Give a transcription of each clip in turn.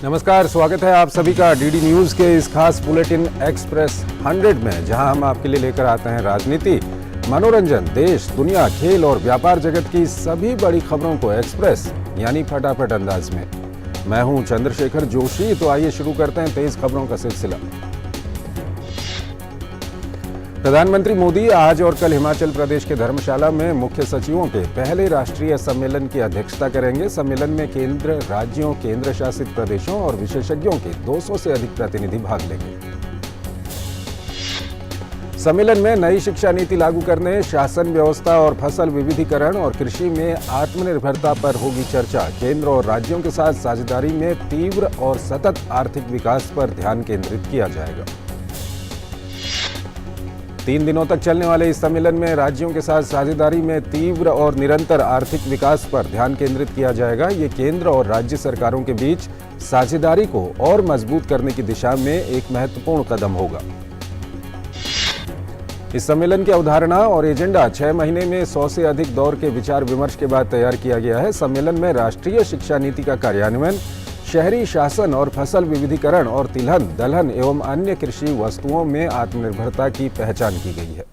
नमस्कार, स्वागत है आप सभी का डीडी न्यूज के इस खास बुलेटिन एक्सप्रेस 100 में, जहां हम आपके लिए लेकर आते हैं राजनीति, मनोरंजन, देश, दुनिया, खेल और व्यापार जगत की सभी बड़ी खबरों को एक्सप्रेस यानी फटाफट अंदाज में। मैं हूं चंद्रशेखर जोशी। तो आइए शुरू करते हैं तेज खबरों का सिलसिला। प्रधानमंत्री मोदी आज और कल हिमाचल प्रदेश के धर्मशाला में मुख्य सचिवों के पहले राष्ट्रीय सम्मेलन की अध्यक्षता करेंगे। सम्मेलन में केंद्र, राज्यों, केंद्र शासित प्रदेशों और विशेषज्ञों के 200 से अधिक प्रतिनिधि भाग लेंगे। सम्मेलन में नई शिक्षा नीति लागू करने, शासन व्यवस्था और फसल विविधीकरण और कृषि में आत्मनिर्भरता पर होगी चर्चा। केंद्र और राज्यों के साथ साझेदारी में तीव्र और सतत आर्थिक विकास पर ध्यान केंद्रित किया जाएगा। 3 दिनों तक चलने वाले इस सम्मेलन में राज्यों के साथ साझेदारी में तीव्र और निरंतर आर्थिक विकास पर ध्यान केंद्रित किया जाएगा। ये केंद्र और राज्य सरकारों के बीच साझेदारी को और मजबूत करने की दिशा में एक महत्वपूर्ण कदम होगा। इस सम्मेलन की अवधारणा और एजेंडा 6 महीने में 100 से अधिक दौर के विचार विमर्श के बाद तैयार किया गया है। सम्मेलन में राष्ट्रीय शिक्षा नीति का कार्यान्वयन, शहरी शासन और फसल विविधीकरण और तिलहन, दलहन एवं अन्य कृषि वस्तुओं में आत्मनिर्भरता की पहचान की गई है।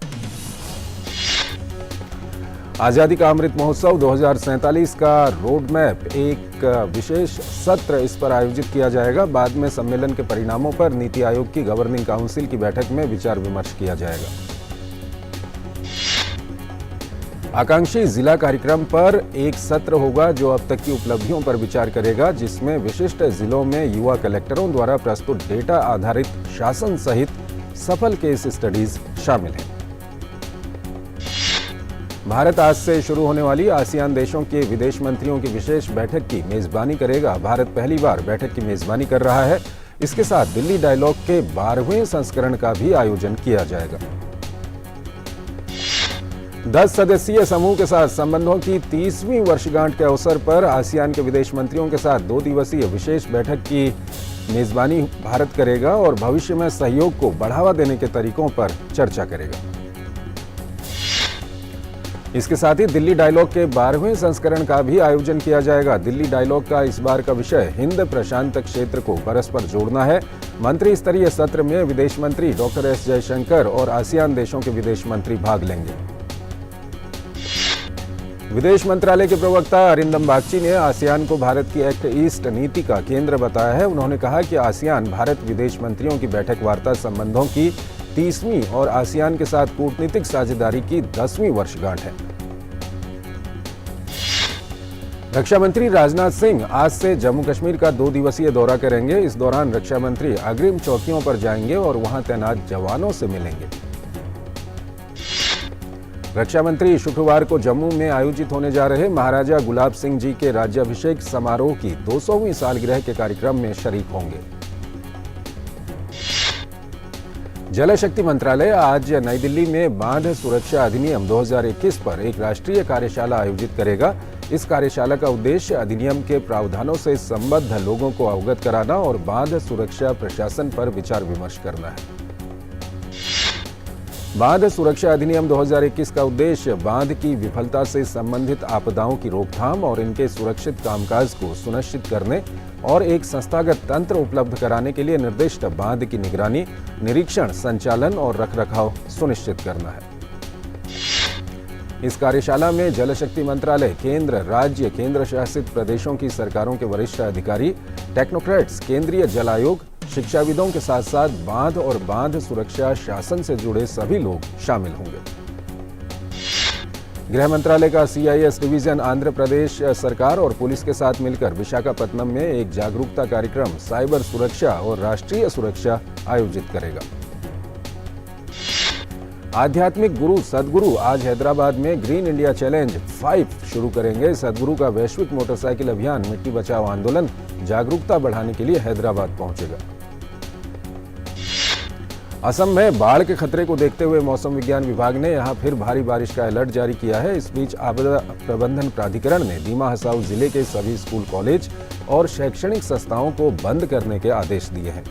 आजादी का अमृत महोत्सव 2047 का रोड मैप, एक विशेष सत्र इस पर आयोजित किया जाएगा। बाद में सम्मेलन के परिणामों पर नीति आयोग की गवर्निंग काउंसिल की बैठक में विचार विमर्श किया जाएगा। आकांक्षी जिला कार्यक्रम पर एक सत्र होगा जो अब तक की उपलब्धियों पर विचार करेगा, जिसमें विशिष्ट जिलों में युवा कलेक्टरों द्वारा प्रस्तुत डेटा आधारित शासन सहित सफल केस स्टडीज शामिल हैं। भारत आज से शुरू होने वाली आसियान देशों के विदेश मंत्रियों की विशेष बैठक की मेजबानी करेगा। भारत पहली बार बैठक की मेजबानी कर रहा है। इसके साथ दिल्ली डायलॉग के 12वें संस्करण का भी आयोजन किया जाएगा। 10 सदस्यीय समूह के साथ संबंधों की 30वीं वर्षगांठ के अवसर पर आसियान के विदेश मंत्रियों के साथ 2 दिवसीय विशेष बैठक की मेजबानी भारत करेगा और भविष्य में सहयोग को बढ़ावा देने के तरीकों पर चर्चा करेगा। इसके साथ ही दिल्ली डायलॉग के 12वें संस्करण का भी आयोजन किया जाएगा। दिल्ली डायलॉग का इस बार का विषय हिंद प्रशांत क्षेत्र को परस्पर जोड़ना है। मंत्री स्तरीय सत्र में विदेश मंत्री डॉक्टर एस जयशंकर और आसियान देशों के विदेश मंत्री भाग लेंगे। विदेश मंत्रालय के प्रवक्ता अरिंदम बागची ने आसियान को भारत की एक्ट ईस्ट नीति का केंद्र बताया है। उन्होंने कहा कि आसियान भारत विदेश मंत्रियों की बैठक वार्ता संबंधों की 30वीं और आसियान के साथ कूटनीतिक साझेदारी की 10वीं वर्षगांठ है। रक्षा मंत्री राजनाथ सिंह आज से जम्मू कश्मीर का 2 दिवसीय दौरा करेंगे। इस दौरान रक्षा मंत्री अग्रिम चौकियों पर जाएंगे और वहां तैनात जवानों से मिलेंगे। रक्षा मंत्री शुक्रवार को जम्मू में आयोजित होने जा रहे महाराजा गुलाब सिंह जी के राज्याभिषेक समारोह की 200वीं सालगिरह के कार्यक्रम में शरीक होंगे। जल शक्ति मंत्रालय आज नई दिल्ली में बांध सुरक्षा अधिनियम 2021 पर एक राष्ट्रीय कार्यशाला आयोजित करेगा। इस कार्यशाला का उद्देश्य अधिनियम के प्रावधानों से संबद्ध लोगों को अवगत कराना और बांध सुरक्षा प्रशासन पर विचार विमर्श करना है। बांध सुरक्षा अधिनियम 2021 का उद्देश्य बांध की विफलता से संबंधित आपदाओं की रोकथाम और इनके सुरक्षित कामकाज को सुनिश्चित करने और एक संस्थागत तंत्र उपलब्ध कराने के लिए निर्दिष्ट बांध की निगरानी, निरीक्षण, संचालन और रखरखाव सुनिश्चित करना है। इस कार्यशाला में जल शक्ति मंत्रालय, केंद्र, राज्य, केंद्र शासित प्रदेशों की सरकारों के वरिष्ठ अधिकारी, टेक्नोक्रेट्स, केंद्रीय जल आयोग, शिक्षाविदों के साथ साथ बांध और बांध सुरक्षा शासन से जुड़े सभी लोग शामिल होंगे। गृह मंत्रालय का CIS डिवीजन आंध्र प्रदेश सरकार और पुलिस के साथ मिलकर विशाखापत्तनम में एक जागरूकता कार्यक्रम साइबर सुरक्षा और राष्ट्रीय सुरक्षा आयोजित करेगा। आध्यात्मिक गुरु सदगुरु आज हैदराबाद में ग्रीन इंडिया चैलेंज 5 शुरू करेंगे। सदगुरु का वैश्विक मोटरसाइकिल अभियान मिट्टी बचाओ आंदोलन जागरूकता बढ़ाने के लिए हैदराबाद पहुंचेगा। असम में बाढ़ के खतरे को देखते हुए मौसम विज्ञान विभाग ने यहां फिर भारी बारिश का अलर्ट जारी किया है। इस बीच आपदा प्रबंधन प्राधिकरण ने दीमा हसाऊ जिले के सभी स्कूल, कॉलेज और शैक्षणिक संस्थाओं को बंद करने के आदेश दिए हैं।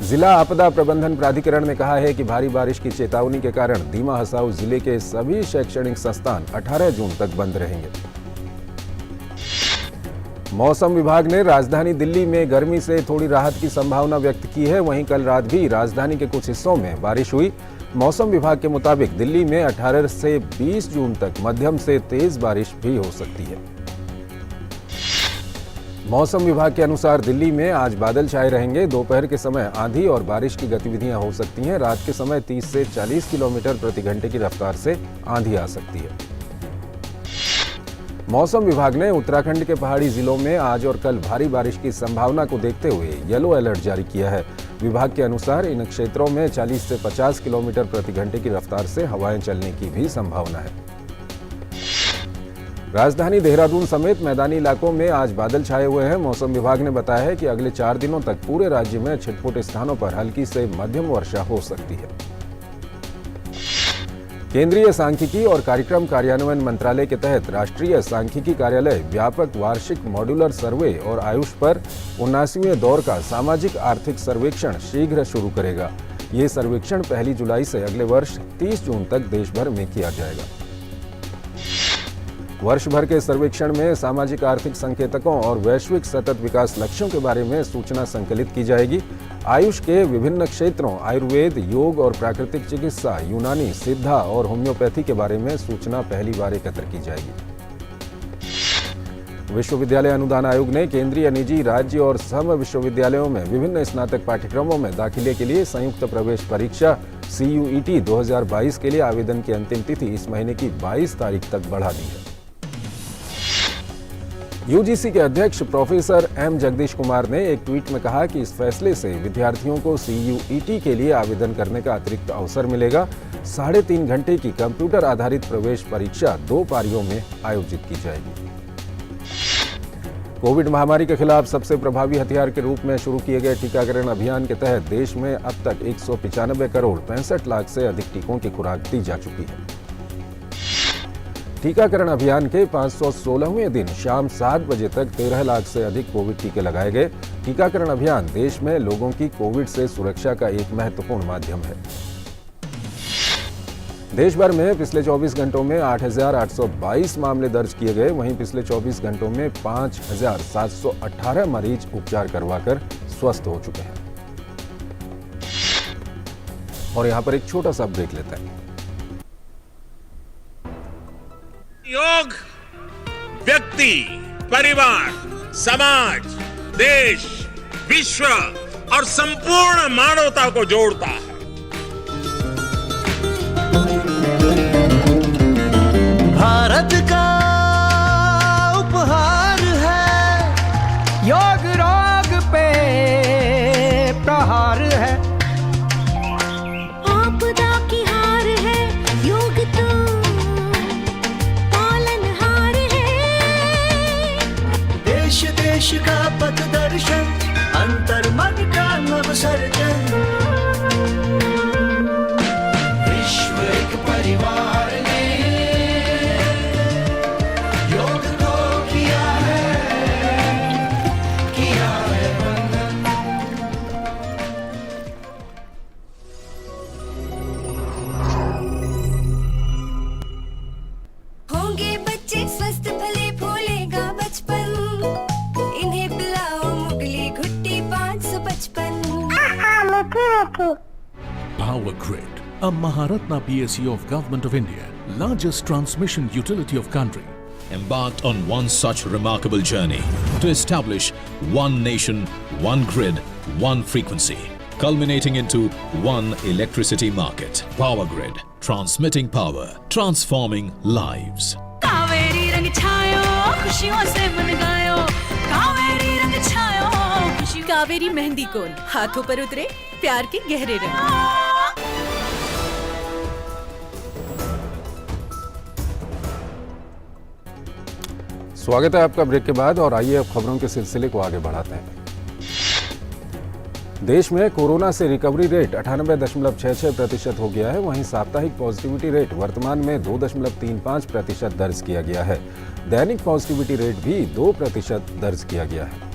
जिला आपदा प्रबंधन प्राधिकरण ने कहा है कि भारी बारिश की चेतावनी के कारण दीमा हसाऊ जिले के सभी शैक्षणिक संस्थान 18 जून तक बंद रहेंगे। मौसम विभाग ने राजधानी दिल्ली में गर्मी से थोड़ी राहत की संभावना व्यक्त की है। वहीं कल रात भी राजधानी के कुछ हिस्सों में बारिश हुई। मौसम विभाग के मुताबिक दिल्ली में 18 से 20 जून तक मध्यम से तेज बारिश भी हो सकती है। मौसम विभाग के अनुसार दिल्ली में आज बादल छाए रहेंगे। दोपहर के समय आंधी और बारिश की गतिविधियां हो सकती हैं। रात के समय 30 से 40 किलोमीटर प्रति घंटे की रफ्तार से आंधी आ सकती है। मौसम विभाग ने उत्तराखंड के पहाड़ी जिलों में आज और कल भारी बारिश की संभावना को देखते हुए येलो अलर्ट जारी किया है। विभाग के अनुसार इन क्षेत्रों में 40 से 50 किलोमीटर प्रति घंटे की रफ्तार से हवाएं चलने की भी संभावना है। राजधानी देहरादून समेत मैदानी इलाकों में आज बादल छाए हुए हैं। मौसम विभाग ने बताया है कि अगले 4 दिनों तक पूरे राज्य में छिटपुट स्थानों पर हल्की से मध्यम वर्षा हो सकती है। केंद्रीय सांख्यिकी और कार्यक्रम कार्यान्वयन मंत्रालय के तहत राष्ट्रीय सांख्यिकी कार्यालय व्यापक वार्षिक मॉड्यूलर सर्वे और आयुष पर 79वें दौर का सामाजिक आर्थिक सर्वेक्षण शीघ्र शुरू करेगा। ये सर्वेक्षण 1 जुलाई से अगले वर्ष 30 जून तक देश भर में किया जाएगा। वर्ष भर के सर्वेक्षण में सामाजिक आर्थिक संकेतकों और वैश्विक सतत विकास लक्ष्यों के बारे में सूचना संकलित की जाएगी। आयुष के विभिन्न क्षेत्रों आयुर्वेद, योग और प्राकृतिक चिकित्सा, यूनानी, सिद्धा और होम्योपैथी के बारे में सूचना पहली बार एकत्र की जाएगी। विश्वविद्यालय अनुदान आयोग ने केंद्रीय, निजी, राज्य और सम विश्वविद्यालयों में विभिन्न स्नातक पाठ्यक्रमों में दाखिले के लिए संयुक्त प्रवेश परीक्षा CUET 2022 के लिए आवेदन की अंतिम तिथि इस महीने की 22 तारीख तक बढ़ा दी है। UGC के अध्यक्ष प्रोफेसर M जगदीश कुमार ने एक ट्वीट में कहा कि इस फैसले से विद्यार्थियों को CUET के लिए आवेदन करने का अतिरिक्त अवसर मिलेगा। 3.5 घंटे की कंप्यूटर आधारित प्रवेश परीक्षा 2 पारियों में आयोजित की जाएगी। कोविड महामारी के खिलाफ सबसे प्रभावी हथियार के रूप में शुरू किए गए टीकाकरण अभियान के तहत देश में अब तक 195 करोड़ 65 लाख से अधिक टीकों की खुराक दी जा चुकी है। टीकाकरण अभियान के 516वें दिन शाम 7 बजे तक 13 लाख से अधिक कोविड टीके लगाए गए। टीकाकरण अभियान देश में लोगों की कोविड से सुरक्षा का एक महत्वपूर्ण माध्यम है। देश भर में पिछले 24 घंटों में 8,822 मामले दर्ज किए गए। वहीं पिछले 24 घंटों में 5,718 मरीज उपचार करवाकर स्वस्थ हो चुके हैं। और यहां पर एक छोटा सा ब्रेक लेते हैं। योग व्यक्ति, परिवार, समाज, देश, विश्व और संपूर्ण मानवता को जोड़ता है। भारत का उपहार है, योग रोग पे प्रहार है। आपदा की हार है, योग तो पालनहार है। देश देश का पथ दर्शन, अंतर मन का नव सर्जन। विश्व एक परिवार ने योग को किया है वंदन। होंगे बच्चे स्वस्थ भले फूलेगा बचपन, इन्हें पिलाओ मुगली घुट्टी 555। Power Grid, a Maharatna PSU of Government of India, largest transmission utility of country, embarked on one such remarkable journey to establish one nation, one grid, one frequency, culminating into one electricity market. Power Grid, transmitting power, transforming lives. Kaveri रंग छायो खुशियों से मन गायो, कावेरी रंग छायो खुशियों। कावेरी मेहंदी कोन हाथों पर उतरे प्यार के गहरे रंग। स्वागत है आपका ब्रेक के बाद और आइए अब खबरों के सिलसिले को आगे बढ़ाते हैं। देश में कोरोना से रिकवरी रेट 98.66% हो गया है। वहीं साप्ताहिक पॉजिटिविटी रेट वर्तमान में 2.35% दर्ज किया गया है। दैनिक पॉजिटिविटी रेट भी 2% दर्ज किया गया है।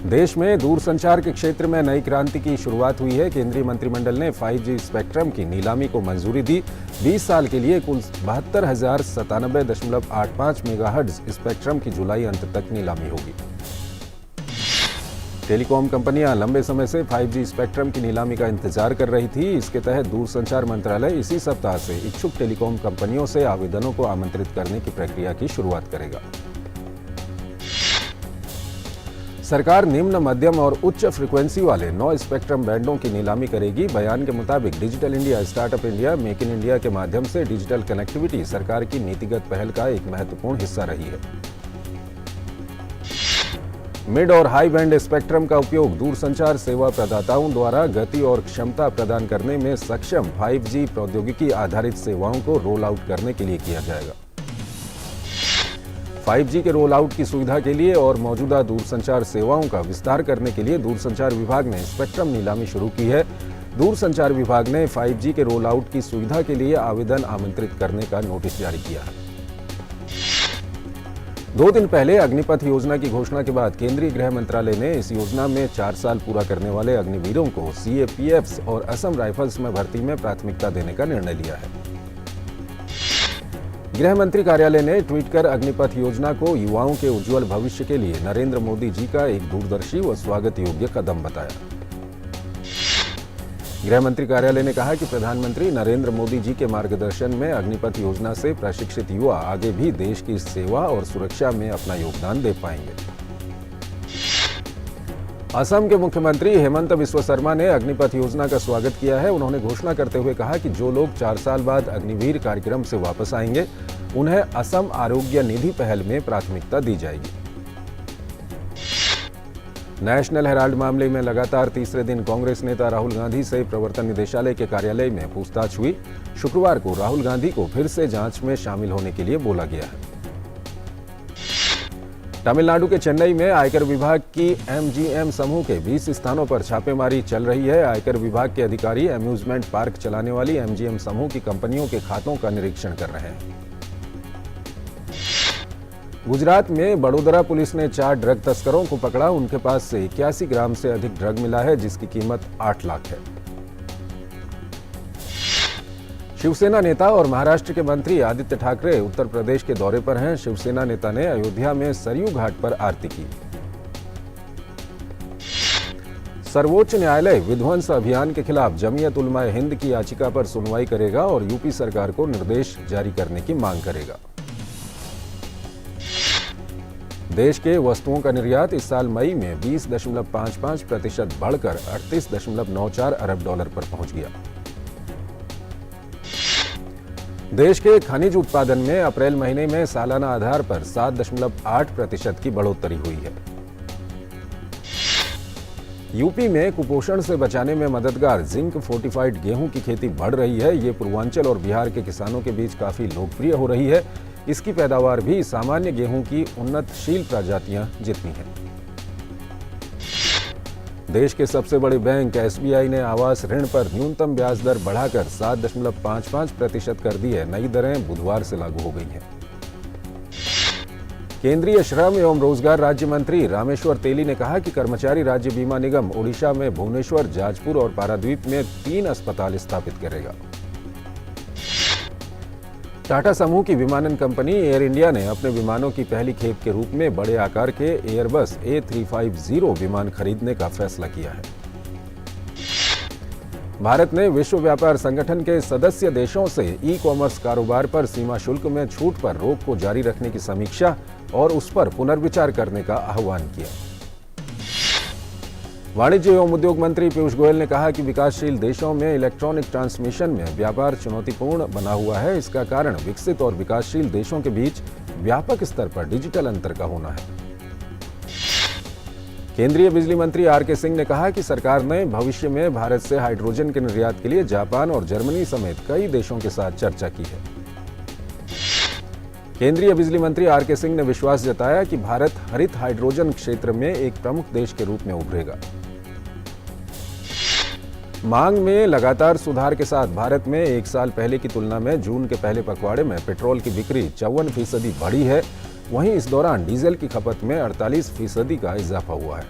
देश में दूरसंचार के क्षेत्र में नई क्रांति की शुरुआत हुई है। केंद्रीय मंत्रिमंडल ने 5G स्पेक्ट्रम की नीलामी को मंजूरी दी। 20 साल के लिए कुल 72,097.85 मेगाहर्ट्ज स्पेक्ट्रम की जुलाई अंत तक नीलामी होगी। टेलीकॉम कंपनियां लंबे समय से 5G स्पेक्ट्रम की नीलामी का इंतजार कर रही थी। इसके तहत दूरसंचार मंत्रालय इसी सप्ताह से इच्छुक टेलीकॉम कंपनियों से आवेदनों को आमंत्रित करने की प्रक्रिया की शुरुआत करेगा। सरकार निम्न, मध्यम और उच्च फ्रीक्वेंसी वाले 9 स्पेक्ट्रम बैंडों की नीलामी करेगी। बयान के मुताबिक digital India, startup India, make in India के माध्यम से डिजिटल कनेक्टिविटी सरकार की नीतिगत पहल का एक महत्वपूर्ण हिस्सा रही है। मिड और हाई बैंड स्पेक्ट्रम का उपयोग दूरसंचार सेवा प्रदाताओं द्वारा गति और क्षमता प्रदान करने में सक्षम 5G प्रौद्योगिकी आधारित सेवाओं को रोल आउट करने के लिए किया जाएगा। 5G के रोल आउट की सुविधा के लिए और मौजूदा दूरसंचार सेवाओं का विस्तार करने के लिए दूरसंचार विभाग ने स्पेक्ट्रम नीलामी शुरू की है। दूरसंचार विभाग ने 5G के रोल आउट की सुविधा के लिए आवेदन आमंत्रित करने का नोटिस जारी किया है। 2 दिन पहले अग्निपथ योजना की घोषणा के बाद केंद्रीय गृह मंत्रालय ने इस योजना में 4 साल पूरा करने वाले अग्निवीरों को CAPFs और असम राइफल्स में भर्ती में प्राथमिकता देने का निर्णय लिया है। गृह मंत्री कार्यालय ने ट्वीट कर अग्निपथ योजना को युवाओं के उज्जवल भविष्य के लिए नरेंद्र मोदी जी का एक दूरदर्शी व स्वागत योग्य कदम बताया। गृह मंत्री कार्यालय ने कहा कि प्रधानमंत्री नरेंद्र मोदी जी के मार्गदर्शन में अग्निपथ योजना से प्रशिक्षित युवा आगे भी देश की सेवा और सुरक्षा में अपना योगदान दे पाएंगे। असम के मुख्यमंत्री हेमंत बिस्वा शर्मा ने अग्निपथ योजना का स्वागत किया है। उन्होंने घोषणा करते हुए कहा कि जो लोग 4 साल बाद अग्निवीर कार्यक्रम से वापस आएंगे, उन्हें असम आरोग्य निधि पहल में प्राथमिकता दी जाएगी। नेशनल हेराल्ड मामले में लगातार तीसरे दिन कांग्रेस नेता राहुल गांधी से प्रवर्तन निदेशालय के कार्यालय में पूछताछ हुई। शुक्रवार को राहुल गांधी को फिर से जांच में शामिल होने के लिए बोला गया है। तमिलनाडु के चेन्नई में आयकर विभाग की MGM समूह के 20 स्थानों पर छापेमारी चल रही है। आयकर विभाग के अधिकारी अम्यूजमेंट पार्क चलाने वाली MGM समूह की कंपनियों के खातों का निरीक्षण कर रहे हैं। गुजरात में बड़ोदरा पुलिस ने 4 ड्रग तस्करों को पकड़ा। उनके पास से 81 ग्राम से अधिक ड्रग मिला है, जिसकी कीमत 8 लाख है। शिवसेना नेता और महाराष्ट्र के मंत्री आदित्य ठाकरे उत्तर प्रदेश के दौरे पर हैं। शिवसेना नेता ने अयोध्या में सरयू घाट पर आरती की। सर्वोच्च न्यायालय विध्वंस अभियान के खिलाफ जमीयत उलमा हिंद की याचिका पर सुनवाई करेगा और यूपी सरकार को निर्देश जारी करने की मांग करेगा। देश के वस्तुओं का निर्यात इस साल मई में 20.55% बढ़कर 38.94 अरब डॉलर पर पहुंच गया। देश के खनिज उत्पादन में अप्रैल महीने में सालाना आधार पर 7.8% की बढ़ोतरी हुई है। यूपी में कुपोषण से बचाने में मददगार जिंक फोर्टिफाइड गेहूं की खेती बढ़ रही है। ये पूर्वांचल और बिहार के किसानों के बीच काफी लोकप्रिय हो रही है। इसकी पैदावार भी सामान्य गेहूं की उन्नतशील प्रजातियां जितनी है। देश के सबसे बड़े बैंक SBI ने आवास ऋण पर न्यूनतम ब्याज दर बढ़ाकर 7.55% कर दी है। नई दरें बुधवार से लागू हो गई हैं। केंद्रीय श्रम एवं रोजगार राज्य मंत्री रामेश्वर तेली ने कहा कि कर्मचारी राज्य बीमा निगम ओडिशा में भुवनेश्वर, जाजपुर और पारादीप में 3 अस्पताल स्थापित करेगा। टाटा समूह की विमानन कंपनी एयर इंडिया ने अपने विमानों की पहली खेप के रूप में बड़े आकार के एयरबस A350 विमान खरीदने का फैसला किया है। भारत ने विश्व व्यापार संगठन के सदस्य देशों से ई-कॉमर्स कारोबार पर सीमा शुल्क में छूट पर रोक को जारी रखने की समीक्षा और उस पर पुनर्विचार करने का आह्वान किया। वाणिज्य एवं उद्योग मंत्री पीयूष गोयल ने कहा कि विकासशील देशों में इलेक्ट्रॉनिक ट्रांसमिशन में व्यापार चुनौतीपूर्ण बना हुआ है। इसका कारण विकसित और विकासशील देशों के बीच व्यापक स्तर पर डिजिटल अंतर का होना है। केंद्रीय बिजली मंत्री आर.के. सिंह ने कहा कि सरकार ने भविष्य में भारत से हाइड्रोजन के निर्यात के लिए जापान और जर्मनी समेत कई देशों के साथ चर्चा की है। केंद्रीय बिजली मंत्री आर.के. सिंह ने विश्वास जताया कि भारत हरित हाइड्रोजन क्षेत्र में एक प्रमुख देश के रूप में उभरेगा। मांग में लगातार सुधार के साथ भारत में 1 साल पहले की तुलना में जून के पहले पखवाड़े में पेट्रोल की बिक्री 54% बढ़ी है। वहीं इस दौरान डीजल की खपत में 48% का इजाफा हुआ है।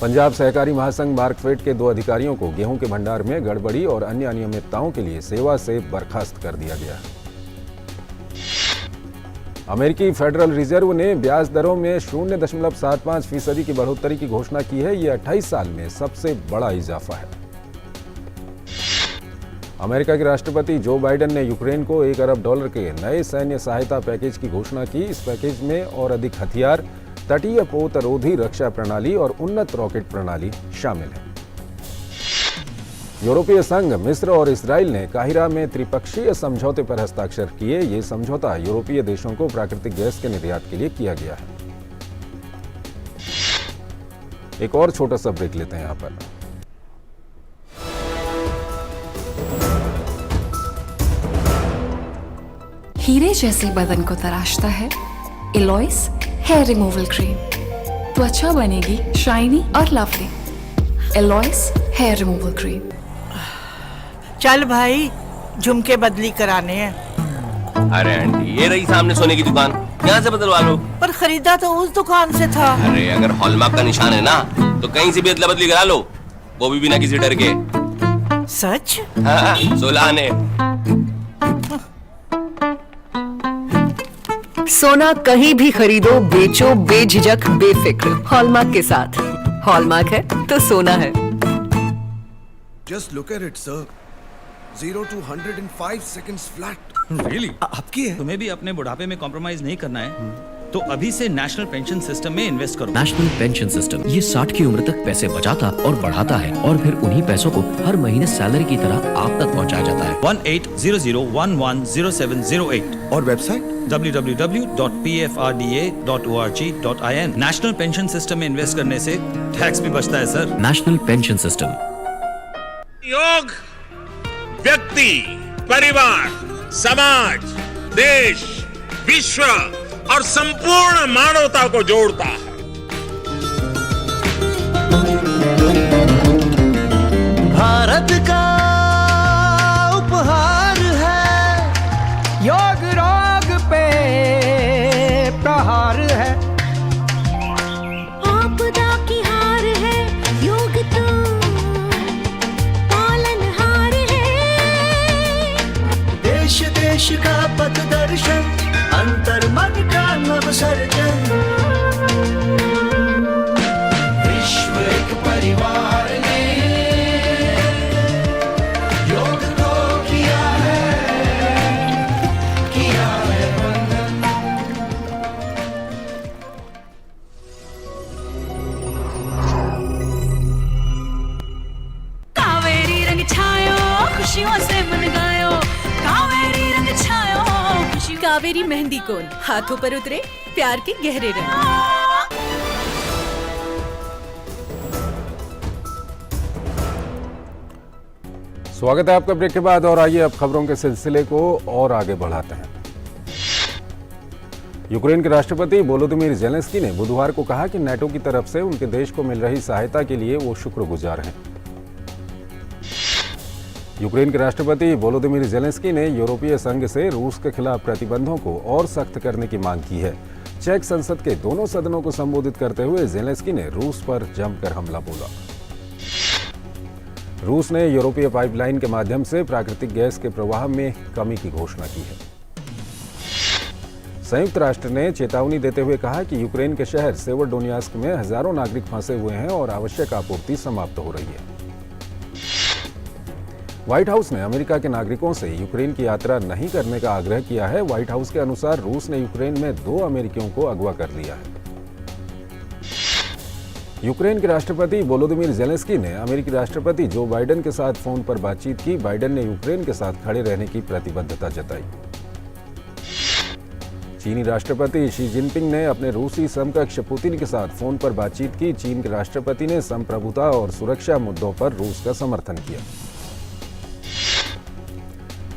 पंजाब सहकारी महासंघ मार्कफेड के 2 अधिकारियों को गेहूं के भंडार में गड़बड़ी और अन्य अनियमितताओं के लिए सेवा से बर्खास्त कर दिया गया है। अमेरिकी फेडरल रिजर्व ने ब्याज दरों में 0.75% की बढ़ोतरी की घोषणा की है। यह 28 साल में सबसे बड़ा इजाफा है। अमेरिका के राष्ट्रपति जो बाइडेन ने यूक्रेन को $1 अरब के नए सैन्य सहायता पैकेज की घोषणा की। इस पैकेज में और अधिक हथियार, तटीय पोतरोधी रक्षा प्रणाली और उन्नत रॉकेट प्रणाली शामिल है। यूरोपीय संघ, मिस्र और इजराइल ने काहिरा में त्रिपक्षीय समझौते पर हस्ताक्षर किए। ये समझौता यूरोपीय देशों को प्राकृतिक गैस के निर्यात के लिए किया गया है। एक और छोटा सा ब्रेक लेते हैं यहां पर। हीरे जैसे बदन को तराशता है एलॉइस हेयर रिमूवल क्रीम। त्वचा बनेगी शाइनी और लवली। एलॉइस हेयर रिमूवल क्रीम। चल भाई, झुमके बदली कराने हैं। अरे आंटी, ये रही सामने सोने की दुकान, यहाँ से बदलवा लो। पर खरीदा तो उस दुकान से था। अरे अगर हॉलमार्क का निशान है ना, तो कहीं से भी अदला बदली करा लो, वो भी बिना किसी डर के। सच? हाँ, 16 आने। सोना कहीं भी खरीदो, बेचो बेझिझक, बेफिक्र, हॉलमार्क के साथ। हॉलमार्क है तो सोना है। Just look at it, sir. 0 to 100 in 5 seconds flat. Really? आपकी है? तुम्हें भी अपने बुढ़ापे में कॉम्प्रोमाइज नहीं करना है, तो अभी से नेशनल पेंशन सिस्टम में इन्वेस्ट करो। नेशनल पेंशन सिस्टम ये 60 की उम्र तक पैसे बचाता और बढ़ाता है, और फिर उन्हीं पैसों को हर महीने सैलरी की तरह आप तक पहुंचाया जाता है। 1800110708 और website www.pfrda.org.in। National pension system में इन्वेस्ट करने से टैक्स भी बचता है सर। National pension system. योग व्यक्ति, परिवार, समाज, देश, विश्व और संपूर्ण मानवता को जोड़ता है। भारत का उपहार है, योग रोग पे प्रहार है। आपदा की हार है, योग तो पालनहार है। देश देश का पथ दर्शन, अंतर मन का नव सर्जन। विश्व एक परिवार ने योग को किया है वंदन। कावेरी रंग छायो, खुशियों से मन गायो। कावेरी रंग छायो, कावेरी मेहंदी कोन, हाथों पर उतरे प्यार के गहरे रंग। स्वागत है आपका ब्रेक के बाद, और आइए अब खबरों के सिलसिले को और आगे बढ़ाते हैं। यूक्रेन के राष्ट्रपति वोलोदिमीर ज़ेलेंस्की ने बुधवार को कहा कि नाटो की तरफ से उनके देश को मिल रही सहायता के लिए वो शुक्रगुजार हैं। यूक्रेन के राष्ट्रपति वोलोदिमीर ज़ेलेंस्की ने यूरोपीय संघ से रूस के खिलाफ प्रतिबंधों को और सख्त करने की मांग की है। चेक संसद के दोनों सदनों को संबोधित करते हुए ज़ेलेंस्की ने रूस पर जमकर हमला बोला। रूस ने यूरोपीय पाइपलाइन के माध्यम से प्राकृतिक गैस के प्रवाह में कमी की घोषणा की है। संयुक्त राष्ट्र ने चेतावनी देते हुए कहा कि यूक्रेन के शहर सेवरडोनियास्क में हजारों नागरिक फंसे हुए हैं और आवश्यक आपूर्ति समाप्त हो रही है। व्हाइट हाउस ने अमेरिका के नागरिकों से यूक्रेन की यात्रा नहीं करने का आग्रह किया है। व्हाइट हाउस के अनुसार रूस ने यूक्रेन में 2 अमेरिकियों को अगवा कर लिया है। यूक्रेन के राष्ट्रपति वोलोदिमीर ज़ेलेंस्की ने अमेरिकी राष्ट्रपति जो बाइडेन के साथ फोन पर बातचीत की। बाइडेन ने यूक्रेन के साथ खड़े रहने की प्रतिबद्धता जताई। चीनी राष्ट्रपति शी जिनपिंग ने अपने रूसी समकक्ष पुतिन के साथ फोन पर बातचीत की। चीन के राष्ट्रपति ने संप्रभुता और सुरक्षा मुद्दों पर रूस का समर्थन किया।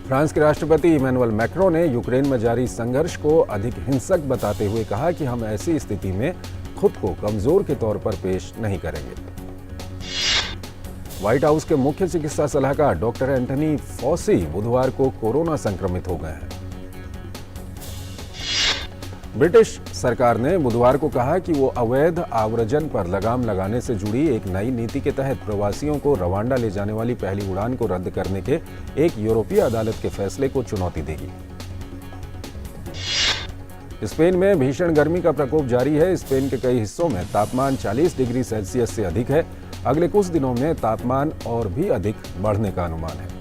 फ्रांस के राष्ट्रपति इमैनुअल मैक्रों ने यूक्रेन में जारी संघर्ष को अधिक हिंसक बताते हुए कहा कि हम ऐसी स्थिति में खुद को कमजोर के तौर पर पेश नहीं करेंगे। व्हाइट हाउस के मुख्य चिकित्सा सलाहकार डॉक्टर एंथनी फॉसी बुधवार को कोरोना संक्रमित हो गए हैं। ब्रिटिश सरकार ने बुधवार को कहा कि वो अवैध आव्रजन पर लगाम लगाने से जुड़ी एक नई नीति के तहत प्रवासियों को रवांडा ले जाने वाली पहली उड़ान को रद्द करने के एक यूरोपीय अदालत के फैसले को चुनौती देगी। स्पेन में भीषण गर्मी का प्रकोप जारी है। स्पेन के कई हिस्सों में तापमान 40 डिग्री सेल्सियस से अधिक है। अगले कुछ दिनों में तापमान और भी अधिक बढ़ने का अनुमान है।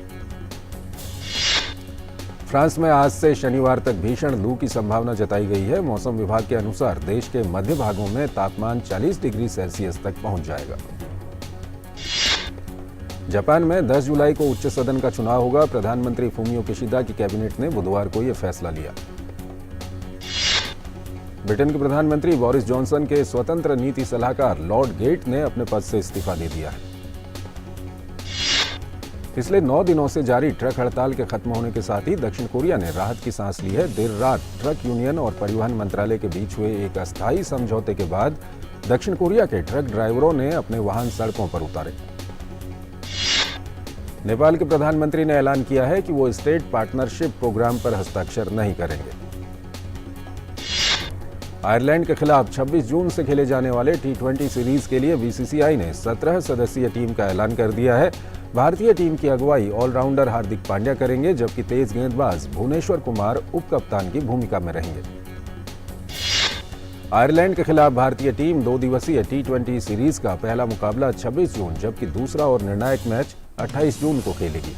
फ्रांस में आज से शनिवार तक भीषण लू की संभावना जताई गई है। मौसम विभाग के अनुसार देश के मध्य भागों में तापमान 40 डिग्री सेल्सियस तक पहुंच जाएगा। जापान में 10 जुलाई को उच्च सदन का चुनाव होगा। प्रधानमंत्री फूमियो किशिदा की कैबिनेट ने बुधवार को यह फैसला लिया। ब्रिटेन के प्रधानमंत्री बोरिस जॉनसन के स्वतंत्र नीति सलाहकार लॉर्ड गेट ने अपने पद से इस्तीफा दे दिया है। पिछले 9 दिनों से जारी ट्रक हड़ताल के खत्म होने के साथ ही दक्षिण कोरिया ने राहत की सांस ली है। देर रात ट्रक यूनियन और परिवहन मंत्रालय के बीच हुए एक अस्थायी समझौते के बाद दक्षिण कोरिया के ट्रक ड्राइवरों ने अपने वाहन सड़कों पर उतारे। नेपाल के प्रधानमंत्री ने ऐलान किया है कि वो स्टेट पार्टनरशिप प्रोग्राम पर हस्ताक्षर नहीं करेंगे। आयरलैंड के खिलाफ 26 जून से खेले जाने वाले T20 सीरीज के लिए बीसीसीआई ने 17 सदस्यीय टीम का ऐलान कर दिया है। भारतीय टीम की अगुवाई ऑलराउंडर हार्दिक पांड्या करेंगे, जबकि तेज गेंदबाज भुवनेश्वर कुमार उप कप्तान की भूमिका में रहेंगे। आयरलैंड के खिलाफ भारतीय टीम 2 दिवसीय T20 सीरीज का पहला मुकाबला 26 जून जबकि दूसरा और निर्णायक मैच 28 जून को खेलेगी।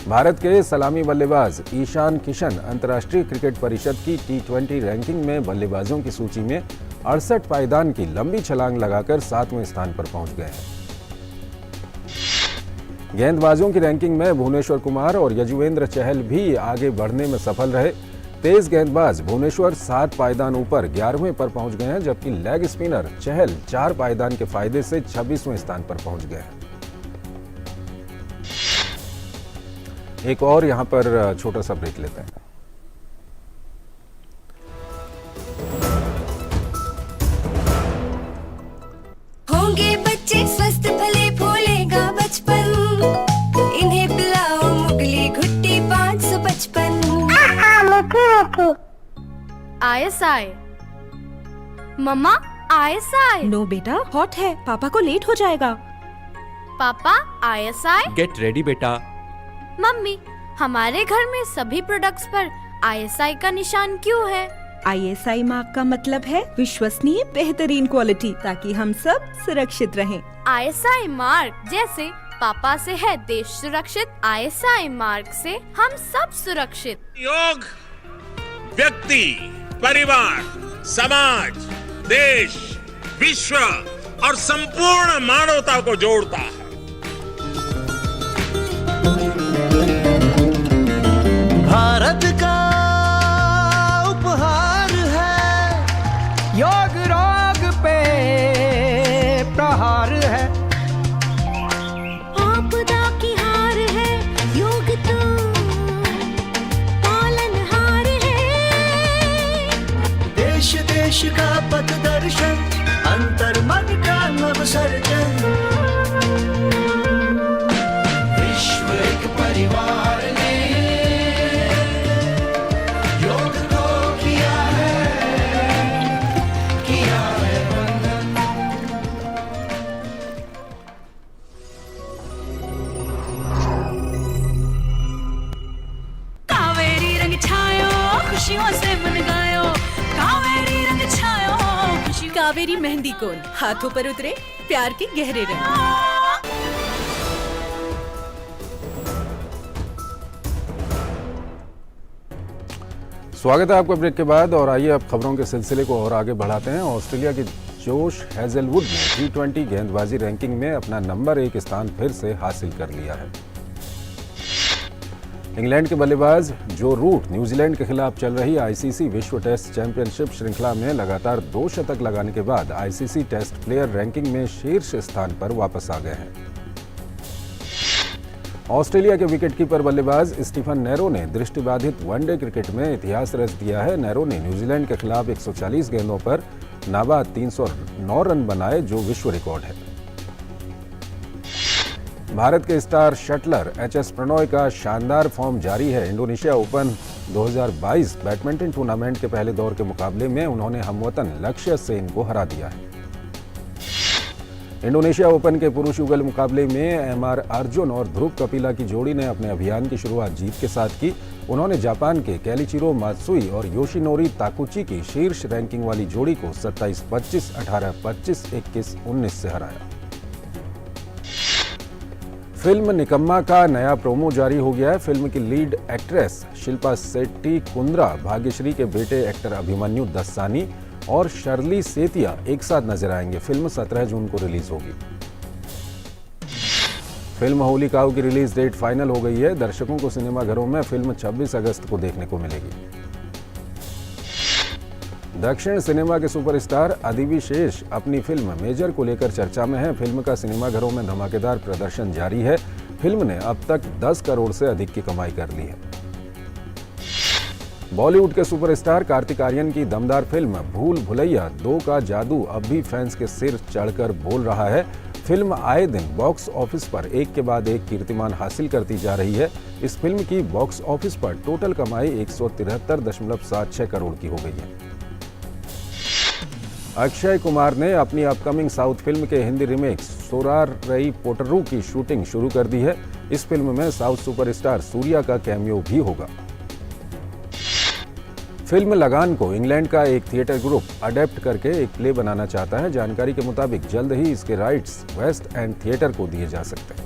भारत के सलामी बल्लेबाज ईशान किशन अंतर्राष्ट्रीय क्रिकेट परिषद की T20 रैंकिंग में बल्लेबाजों की सूची में 68 पायदान की लंबी छलांग लगाकर 7वें स्थान पर पहुंच गए हैं। गेंदबाजों की रैंकिंग में भुवनेश्वर कुमार और यजुवेंद्र चहल भी आगे बढ़ने में सफल रहे। तेज गेंदबाज भुवनेश्वर 7 पायदान ऊपर 11वें पर पहुंच गए हैं, जबकि लेग स्पिनर चहल 4 पायदान के फायदे से 26वें स्थान पर पहुंच गए हैं। एक और यहां पर छोटा सा ब्रेक लेते हैं। होंगे बच्चे स्वस्थ भले फूलेगा बचपन, इन्हें पिलाओ मुगली घुट्टी 555। ISI मम्मा ISI। नो बेटा, हॉट है, पापा को लेट हो जाएगा। पापा ISI। गेट रेडी बेटा। मम्मी, हमारे घर में सभी प्रोडक्ट्स पर ISI का निशान क्यों है? ISI मार्क का मतलब है विश्वसनीय बेहतरीन क्वालिटी, ताकि हम सब सुरक्षित रहें। ISI मार्क जैसे पापा से है देश सुरक्षित, ISI मार्क से हम सब सुरक्षित। योग व्यक्ति, परिवार, समाज, देश, विश्व और संपूर्ण मानवता को जोड़ता है। भारत का उपहार है, योग रोग पे प्रहार है। आपदा की हार है, योग तो पालनहार है। देश देश का पथ दर्शन, अंतर मन का नव सर्जन। विश्व एक परिवार ने योग को किया है वंदन। कावेरी रंग छायो, खुशियों से मन गायो। कावेरी रंग छायो, खुशियों। कावेरी मेहंदी कोन, हाथों पर उतरे प्यार के गहरे रंग। स्वागत है आपका ब्रेक के बाद और आइए अब खबरों के सिलसिले को और आगे बढ़ाते हैं। ऑस्ट्रेलिया के जोश हेजलवुड ने T20 गेंदबाजी रैंकिंग में अपना नंबर 1 स्थान फिर से हासिल कर लिया है। इंग्लैंड के बल्लेबाज जो रूट न्यूजीलैंड के खिलाफ चल रही ICC विश्व टेस्ट चैंपियनशिप श्रृंखला में लगातार 2 शतक लगाने के बाद ICC टेस्ट प्लेयर रैंकिंग में शीर्ष स्थान पर वापस आ गए हैं। ऑस्ट्रेलिया के विकेटकीपर बल्लेबाज स्टीफन नेरो ने दृष्टिबाधित वनडे क्रिकेट में इतिहास रच दिया है। नेरो ने न्यूजीलैंड के खिलाफ 140 गेंदों पर नाबाद 309 रन बनाए, जो विश्व रिकॉर्ड है। भारत के स्टार शटलर HS प्रणॉय का शानदार फॉर्म जारी है। इंडोनेशिया ओपन 2022 बैडमिंटन टूर्नामेंट के पहले दौर के मुकाबले में उन्होंने हमवतन लक्ष्य सेन को हरा दिया है। इंडोनेशिया ओपन के पुरुष युगल मुकाबले में एमआर अर्जुन और ध्रुव कपिला की जोड़ी ने अपने अभियान की शुरुआत जीत के साथ की। उन्होंने जापान के केलिचिरो मात्सुई और योशिनोरी ताकुची की शीर्ष रैंकिंग वाली जोड़ी को 27-25, 18-25, 21-19 से हराया। फिल्म निकम्मा का नया प्रोमो जारी हो गया है। फिल्म की लीड एक्ट्रेस शिल्पा शेट्टी कुंद्रा, भाग्यश्री के बेटे एक्टर अभिमन्यु दस्सानी और शर्ली सेतिया एक साथ नजर आएंगे। फिल्म 17 जून को रिलीज होगी। फिल्म होली काऊ की रिलीज डेट फाइनल हो गई है। दर्शकों को सिनेमाघरों में फिल्म 26 अगस्त को देखने को मिलेगी। दक्षिण सिनेमा के सुपरस्टार अधिविशेष अपनी फिल्म मेजर को लेकर चर्चा में है। फिल्म का सिनेमाघरों में धमाकेदार प्रदर्शन जारी है। फिल्म ने अब तक 10 करोड़ से अधिक की कमाई कर ली है। बॉलीवुड के सुपरस्टार कार्तिक आर्यन की दमदार फिल्म भूल भुलैया 2 का जादू अब भी फैंस के सिर चढ़कर बोल रहा है। फिल्म आए दिन बॉक्स ऑफिस पर एक के बाद एक कीर्तिमान हासिल करती जा रही है। इस फिल्म की बॉक्स ऑफिस पर टोटल कमाई 173.76 करोड़ की हो गई है। अक्षय कुमार ने अपनी अपकमिंग साउथ फिल्म के हिंदी रीमेक सोरार रई पोटरू की शूटिंग शुरू कर दी है। इस फिल्म में साउथ सुपरस्टार सूर्या का कैमियो भी होगा। फिल्म लगान को इंग्लैंड का एक थिएटर ग्रुप अडेप्ट करके एक प्ले बनाना चाहता है। जानकारी के मुताबिक जल्द ही इसके राइट्स वेस्ट एंड थिएटर को दिए जा सकते हैं।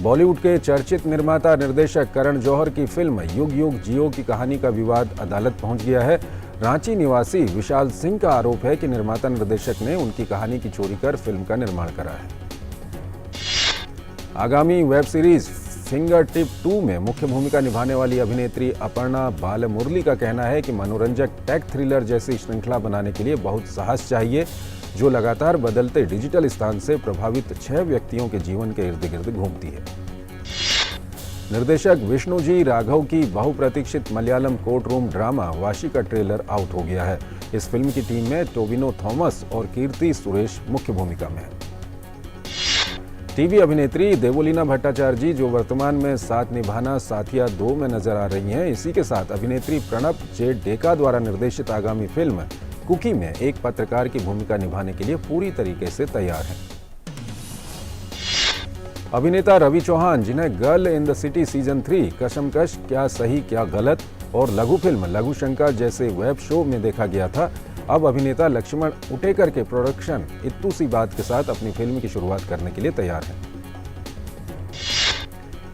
बॉलीवुड के चर्चित निर्माता निर्देशक करण जौहर की फिल्म युग युग जियो की कहानी का विवाद अदालत पहुंच गया है। रांची निवासी विशाल सिंह का आरोप है कि निर्माता निर्देशक ने उनकी कहानी की चोरी कर फिल्म का निर्माण करा है। आगामी वेब सीरीज फिंगर टिप 2 में मुख्य भूमिका निभाने वाली अभिनेत्री अपर्णा बालमुरली का कहना है कि मनोरंजक टेक थ्रिलर जैसी श्रृंखला बनाने के लिए बहुत साहस चाहिए, जो लगातार बदलते डिजिटल स्थान से प्रभावित 6 व्यक्तियों के जीवन के इर्द गिर्द घूमती है। निर्देशक विष्णुजी राघव की बहुप्रतीक्षित Malayalam court room drama Vashi का ट्रेलर आउट हो गया है। इस फिल्म की टीम में टोविनो थॉमस और कीर्ति सुरेश मुख्य भूमिका में है। टीवी अभिनेत्री देवोलीना भट्टाचार्य जी, जो वर्तमान में साथ निभाना साथिया 2 में नजर आ रही हैं, इसी के साथ अभिनेत्री प्रणब जे डेका द्वारा निर्देशित आगामी फिल्म कुकी में एक पत्रकार की भूमिका निभाने के लिए पूरी तरीके से तैयार हैं। अभिनेता रवि चौहान, जिन्हें girl in the city season 3, कशमकश, क्या सही क्या गलत और लघु फिल्म लघु शंका जैसे वेब शो में देखा गया था, अब अभिनेता लक्ष्मण उटेकर के प्रोडक्शन इत्तू सी बात के साथ अपनी फिल्म की शुरुआत करने के लिए तैयार हैं।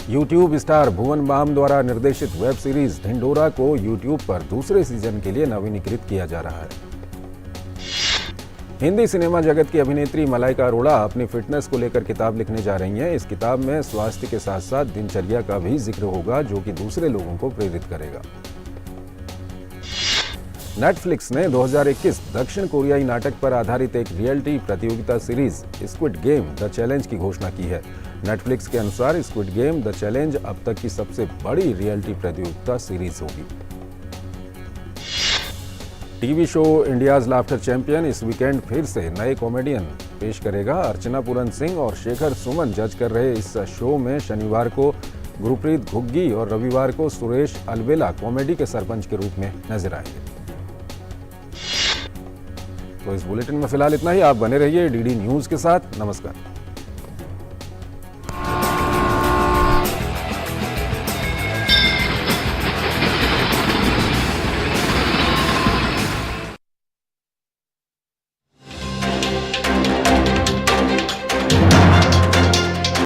यूट्यूब स्टार भुवन बाम द्वारा निर्देशित वेब सीरीज ढिंढोरा को यूट्यूब पर दूसरे सीजन के लिए नवीनीकृत किया जा रहा है। हिंदी सिनेमा जगत की अभिनेत्री मलाइका अरोड़ा अपनी फिटनेस को लेकर किताब लिखने जा रही हैं। इस किताब में स्वास्थ्य के साथ साथ दिनचर्या का भी जिक्र होगा, जो कि दूसरे लोगों को प्रेरित करेगा। नेटफ्लिक्स ने 2021 दक्षिण कोरियाई नाटक पर आधारित एक रियलिटी प्रतियोगिता series squid game the challenge की घोषणा की है। नेटफ्लिक्स के अनुसार स्क्विड गेम द चैलेंज अब तक की सबसे बड़ी रियलिटी प्रतियोगिता सीरीज होगी। TV show India's laughter champion इस वीकेंड फिर से नए कॉमेडियन पेश करेगा। अर्चना पूरन सिंह और शेखर सुमन जज कर रहे इस शो में शनिवार को गुरप्रीत घुग्गी और रविवार को सुरेश अलवेला कॉमेडी के सरपंच के रूप में नजर आएंगे। तो इस बुलेटिन में फिलहाल इतना ही। आप बने रहिए डीडी न्यूज के साथ। नमस्कार।